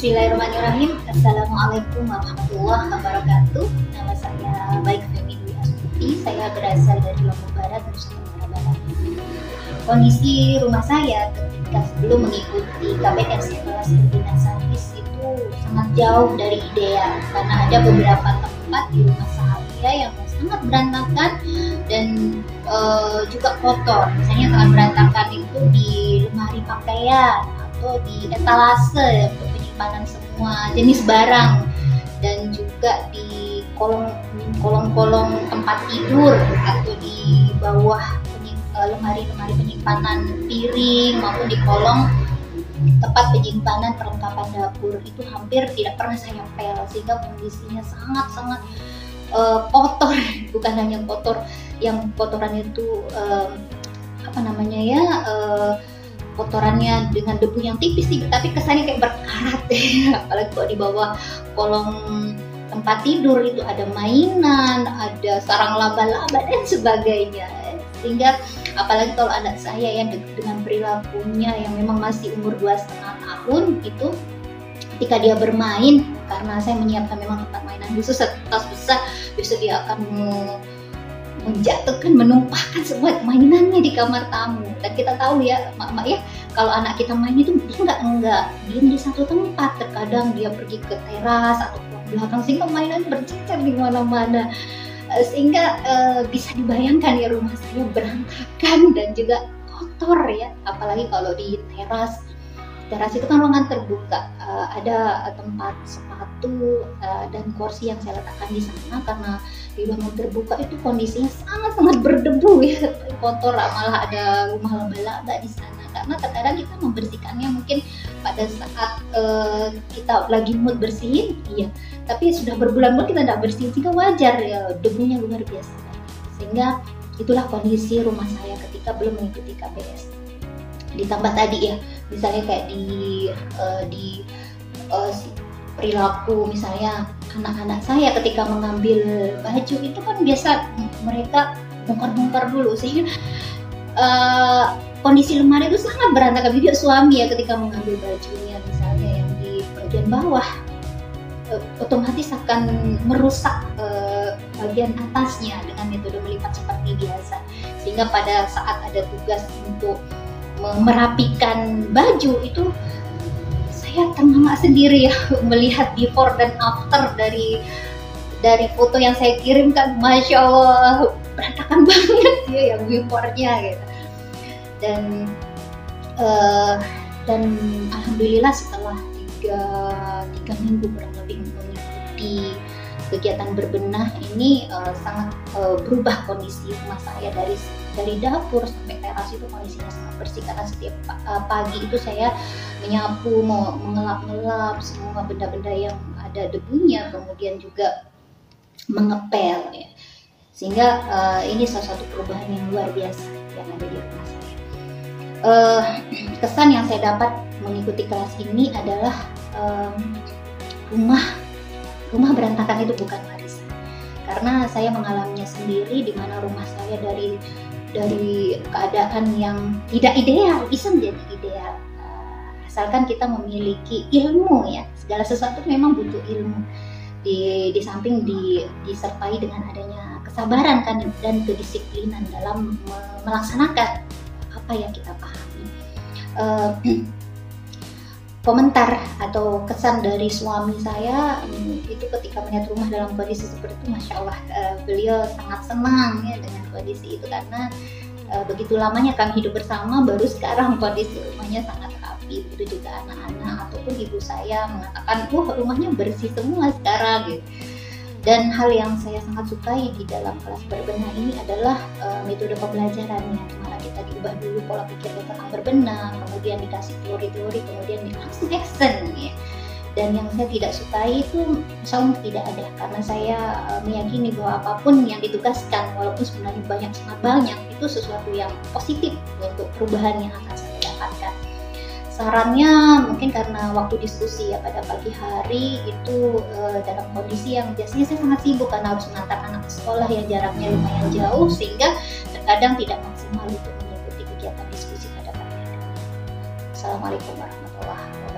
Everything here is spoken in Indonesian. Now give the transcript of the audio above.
Bismillahirrahmanirrahim. Assalamualaikum warahmatullahi wabarakatuh. Nama saya Baik Femi Dwi Astuti. Saya berasal dari Lombok Barat, Nusa Tenggara Barat. Kondisi rumah saya ketika sebelum mengikuti KPS kelas kedinasan itu sangat jauh dari ideal, karena ada beberapa tempat di rumah saya yang sangat berantakan dan juga kotor. Misalnya sangat berantakan itu di lemari pakaian atau di etalase untuk penyimpanan semua jenis barang, dan juga di kolong-kolong tempat tidur atau di bawah lemari-lemari penyimpanan piring maupun di kolong tempat penyimpanan perlengkapan dapur itu hampir tidak pernah saya pel, sehingga kondisinya sangat-sangat kotor. Bukan hanya kotor, yang kotoran itu kotorannya dengan debu yang tipis, tapi kesannya kayak berkarat. Apalagi kalau di bawah kolong tempat tidur itu ada mainan, ada sarang laba-laba dan sebagainya. Sehingga apalagi kalau anak saya yang dengan perilakunya yang memang masih umur 2,5 tahun itu, ketika dia bermain, karena saya menyiapkan memang tempat mainan khusus tas besar, biasanya dia akan menjatuhkan, menumpahkan semua mainannya di kamar tamu. Dan kita tahu ya, mak ya, kalau anak kita main itu dia nggak diam di satu tempat. Terkadang dia pergi ke teras atau ke belakang, sehingga mainan bercecer di mana-mana. Sehingga bisa dibayangkan ya, rumah saya berantakan dan juga kotor ya. Apalagi kalau di teras itu kan ruangan terbuka, ada tempat sepatu dan kursi yang saya letakkan di sana. Karena di ruangan terbuka itu kondisinya sangat-sangat berdebu ya, kotor, malah ada rumah laba-laba di sana. Karena terkadang kita membersihkannya mungkin pada saat kita lagi mood bersihin, iya, tapi sudah berbulan-bulan kita tidak bersihin, sehingga wajar ya, debunya luar biasa. Sehingga itulah kondisi rumah saya ketika belum mengikuti KPS. Ditambah tadi ya, misalnya kayak di perilaku, misalnya anak-anak saya ketika mengambil baju itu kan biasa mereka bongkar-bongkar dulu, sehingga kondisi lemari itu sangat berantakan. Juga suami ya, ketika mengambil bajunya misalnya yang di bagian bawah, otomatis akan merusak bagian atasnya dengan metode melipat seperti biasa. Sehingga pada saat ada tugas untuk merapikan baju itu, saya ternganga sendiri ya melihat before dan after dari foto yang saya kirimkan. Masya Allah, berantakan banget ya yang before-nya gitu. Dan alhamdulillah setelah tiga minggu kurang lebih mengikuti kegiatan berbenah ini, sangat berubah kondisi rumah saya. Dari dapur sampai teras itu kondisinya sangat bersih, karena setiap pagi itu saya menyapu, mengelap-ngelap semua benda-benda yang ada debunya, kemudian juga mengepel ya. Sehingga ini salah satu perubahan yang luar biasa yang ada di rumah saya. Kesan yang saya dapat mengikuti kelas ini adalah rumah berantakan itu bukan warisan, karena saya mengalaminya sendiri, di mana rumah saya dari keadaan yang tidak ideal bisa menjadi ideal, asalkan kita memiliki ilmu ya. Segala sesuatu memang butuh ilmu, di samping disertai dengan adanya kesabaran kan, dan kedisiplinan dalam melaksanakan apa yang kita pahami. Komentar atau kesan dari suami saya itu ketika melihat rumah dalam kondisi seperti itu, Masya Allah, beliau sangat senang ya dengan kondisi itu, karena begitu lamanya kami hidup bersama, baru sekarang kondisi rumahnya sangat rapi. Itu juga anak-anak ataupun ibu saya mengatakan, rumahnya bersih semua sekarang gitu. Dan hal yang saya sangat sukai di dalam kelas berbenah ini adalah metode pembelajarannya, di mana kita diubah dulu pola pikir tentang berbenah, kemudian dikasih teori-teori, kemudian langsung action ya. Dan yang saya tidak sukai itu insya tidak ada, karena saya meyakini bahwa apapun yang ditugaskan, walaupun sebenarnya sangat banyak, itu sesuatu yang positif untuk perubahan yang akan saya dapatkan. Sarannya mungkin karena waktu diskusi ya pada pagi hari itu dalam kondisi yang biasanya saya sangat sibuk karena harus mengantar anak ke sekolah yang jaraknya lumayan jauh, sehingga terkadang tidak maksimal untuk mengikuti kegiatan diskusi pada pagi hari. Assalamualaikum warahmatullahi wabarakatuh.